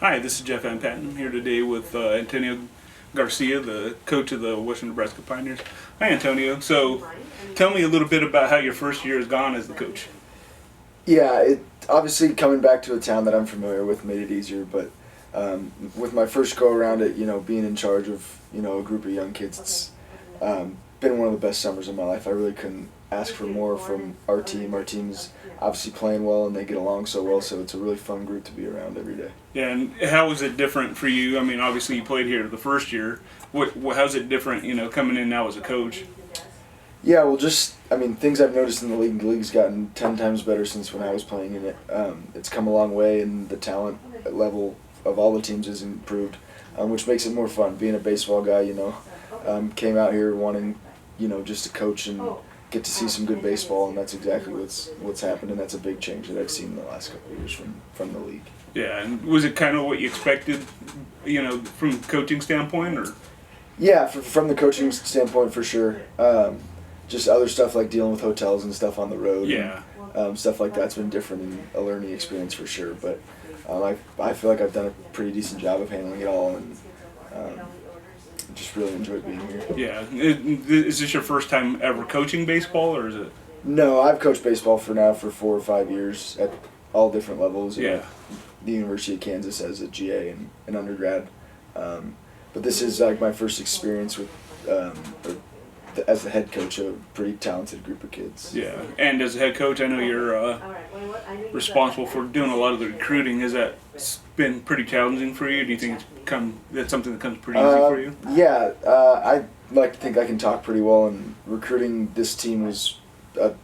Hi, this is Jeff Van Patten. I'm here today with Antonio Garcia, the coach of the Western Nebraska Pioneers. Hi, Antonio. So, tell me a little bit about how your first year has gone as the coach. Yeah, it obviously coming back to a town that I'm familiar with made it easier, but with my first go around it, being in charge of a group of young kids, it's been one of the best summers of my life. I really couldn't ask for more from our team. Our team's obviously playing well and they get along so well, so it's a really fun group to be around every day. Yeah, and how was it different for you? I mean, obviously you played here the first year. How's it different, coming in now as a coach? Yeah, well, things I've noticed in the league. The league's gotten 10 times better since when I was playing in it. It's come a long way, and the talent level of all the teams has improved, which makes it more fun. Being a baseball guy, came out here wanting, just to coach and get to see some good baseball, and that's exactly what's happened, and that's a big change that I've seen in the last couple of years from the league. Yeah, and was it kind of what you expected, from a coaching standpoint, or? Yeah, from the coaching standpoint, for sure. Just other stuff like dealing with hotels and stuff on the road. Yeah. And, stuff like that's been different and a learning experience for sure. But I feel like I've done a pretty decent job of handling it all, and just really enjoyed being here. Yeah. Is this your first time ever coaching baseball, or is it? No, I've coached baseball for 4 or 5 years at all different levels. Yeah. The University of Kansas as a GA and an undergrad. But this is like my first experience with as the head coach of a pretty talented group of kids. Yeah, and as a head coach, I know you're responsible for doing a lot of the recruiting. Has that been pretty challenging for you? Do you think that's something that comes pretty easy for you? Yeah, I like to think I can talk pretty well, and recruiting this team was an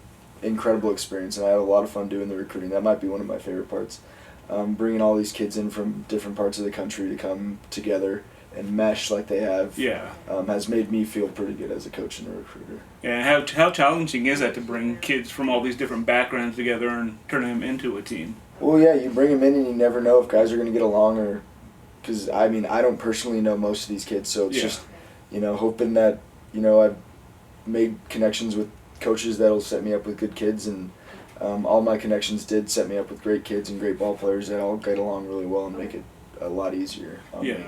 incredible experience, and I had a lot of fun doing the recruiting. That might be one of my favorite parts. Bringing all these kids in from different parts of the country to come together and mesh like they have, has made me feel pretty good as a coach and a recruiter. Yeah, how challenging is that to bring kids from all these different backgrounds together and turn them into a team? Well, yeah, you bring them in and you never know if guys are going to get along, or because I don't personally know most of these kids, so it's just hoping that I've made connections with coaches that'll set me up with good kids, and all my connections did set me up with great kids and great ball players that all get along really well and make it a lot easier on me.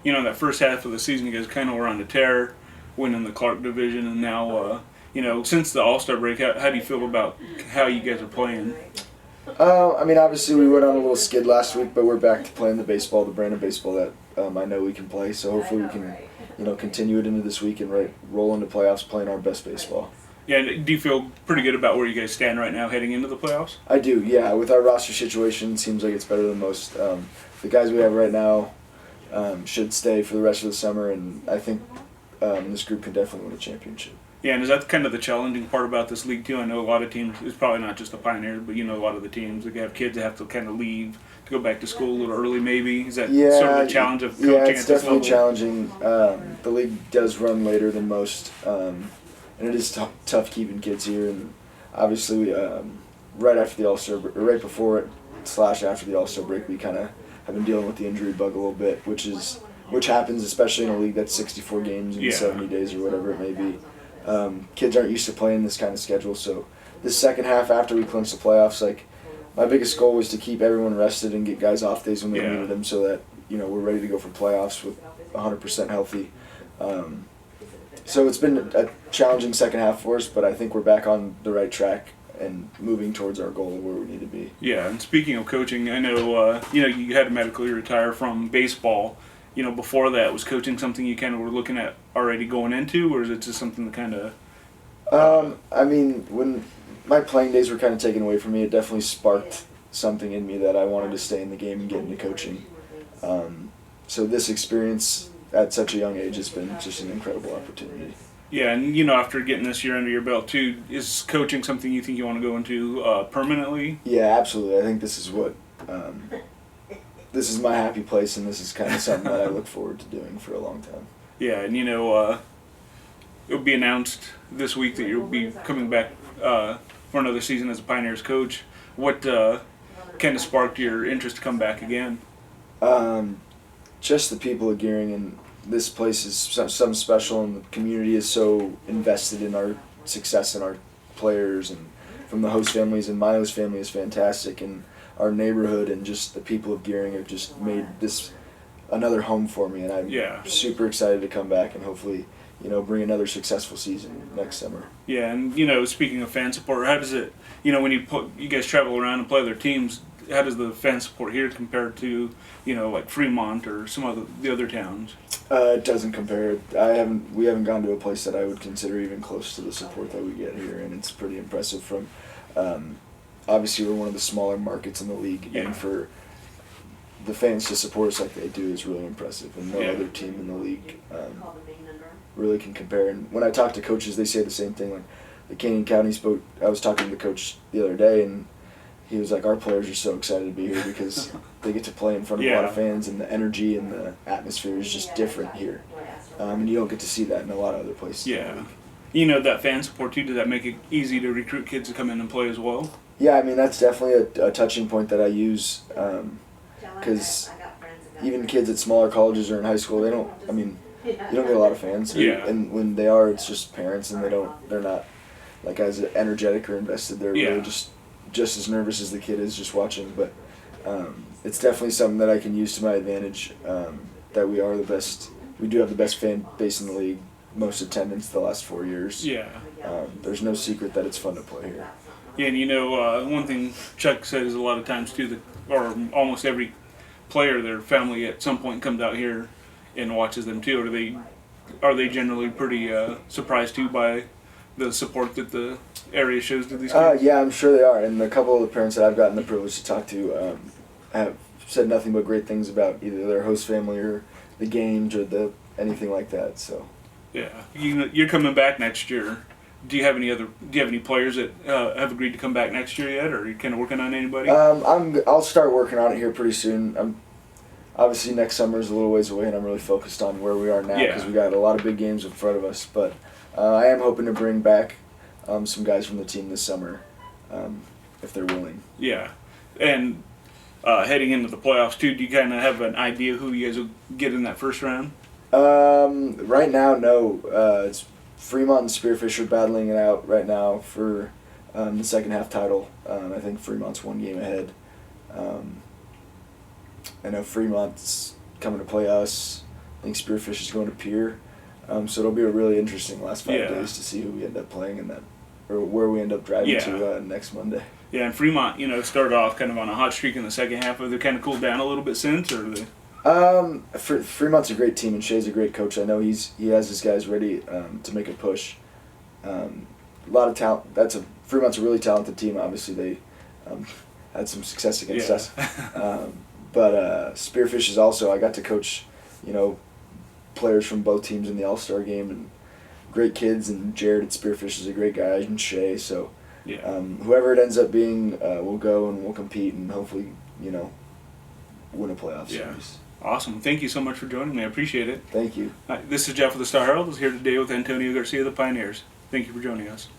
That first half of the season, you guys kind of were on the tear, winning the Clark division, and now, since the All-Star break, how do you feel about how you guys are playing? Obviously we went on a little skid last week, but we're back to playing the brand of baseball that I know we can play. So hopefully we can, continue it into this week and roll into playoffs playing our best baseball. Yeah, do you feel pretty good about where you guys stand right now heading into the playoffs? I do, yeah. With our roster situation, it seems like it's better than most. The guys we have right now should stay for the rest of the summer, and I think this group can definitely win a championship. Yeah, and is that kind of the challenging part about this league too? I know a lot of teams, it's probably not just the Pioneers, but a lot of the teams that have kids that have to kind of leave to go back to school a little early maybe. Is that sort of the challenge of coaching at this level? Yeah, it's definitely challenging. The league does run later than most, and it is tough keeping kids here. And obviously, right after the All-Star, or right before it / after the All-Star break, we kind of have been dealing with the injury bug a little bit, which happens especially in a league that's 64 games in 70 days or whatever it may be. Kids aren't used to playing this kind of schedule, so this second half after we clinch the playoffs, my biggest goal was to keep everyone rested and get guys off days when they needed them, so that we're ready to go for playoffs with 100% healthy. So it's been a challenging second half for us, but I think we're back on the right track and moving towards our goal of where we need to be. Yeah, and speaking of coaching, I know you had to medically retire from baseball. Before that, was coaching something you kind of were looking at already going into, or is it just something that kind of? When my playing days were kind of taken away from me, it definitely sparked something in me that I wanted to stay in the game and get into coaching. So this experience at such a young age has been just an incredible opportunity. Yeah, and after getting this year under your belt too, is coaching something you think you want to go into permanently? Yeah, absolutely. I think this is what this is my happy place, and this is kind of something that I look forward to doing for a long time. Yeah, and it'll be announced this week that you'll be coming back for another season as a Pioneers coach. What kind of sparked your interest to come back again? Just the people of Gearing, and this place is something special, and the community is so invested in our success and our players, and from the host families, and my host family is fantastic, and our neighborhood and just the people of Gearing have just made this another home for me, and I'm super excited to come back and hopefully, bring another successful season next summer. Yeah, and speaking of fan support, how does it, when you guys travel around and play other teams, how does the fan support here compare to, like Fremont or some of the other towns? It doesn't compare. We haven't gone to a place that I would consider even close to the support that we get here, and it's pretty impressive. From obviously we're one of the smaller markets in the league, and for the fans to support us like they do is really impressive, and no other team in the league really can compare. And when I talk to coaches, they say the same thing. Like the Canyon County spoke, I was talking to the coach the other day, and he was like, our players are so excited to be here because they get to play in front of a lot of fans, and the energy and the atmosphere is just different here. And you don't get to see that in a lot of other places. Yeah. That fan support too, does that make it easy to recruit kids to come in and play as well? Yeah, I mean, that's definitely a touching point that I use, because even kids at smaller colleges or in high school, you don't get a lot of fans. And when they are, it's just parents, and they're not like as energetic or invested. They're really just as nervous as the kid is just watching. But it's definitely something that I can use to my advantage. That we are the best. We do have the best fan base in the league. Most attendance the last 4 years. Yeah. There's no secret that it's fun to play here. Yeah, and one thing Chuck says a lot of times too, or almost every player, their family at some point comes out here and watches them too. Are they generally pretty surprised too by the support that the area shows to these kids? Yeah, I'm sure they are, and a couple of the parents that I've gotten the privilege to talk to have said nothing but great things about either their host family or the games or anything like that. So. Yeah, you're coming back next year. Do you have any players that have agreed to come back next year yet, or are you kind of working on anybody? I'll start working on it here pretty soon. Obviously next summer is a little ways away, and I'm really focused on where we are now because we got a lot of big games in front of us. But I am hoping to bring back some guys from the team this summer, if they're willing. Yeah, and heading into the playoffs too, do you kind of have an idea who you guys will get in that first round? Right now, no. It's Fremont and Spearfish are battling it out right now for the second half title. I think Fremont's one game ahead. I know Fremont's coming to play us. I think Spearfish is going to Pier. So it'll be a really interesting last 5 days to see who we end up playing in that, or where we end up driving to next Monday. Yeah, and Fremont, started off kind of on a hot streak in the second half. Have they kind of cooled down a little bit since, or are they? Fremont's a great team, and Shea's a great coach. I know he has his guys ready to make a push. A lot of talent. Fremont's a really talented team. Obviously, they had some success against us. But Spearfish is also. I got to coach, players from both teams in the All-Star game, and great kids. And Jared at Spearfish is a great guy, and Shea. So whoever it ends up being, we'll go and we'll compete, and hopefully, win a playoff series. Awesome. Thank you so much for joining me. I appreciate it. Thank you. This is Jeff with the Star Herald. I was here today with Antonio Garcia of the Pioneers. Thank you for joining us.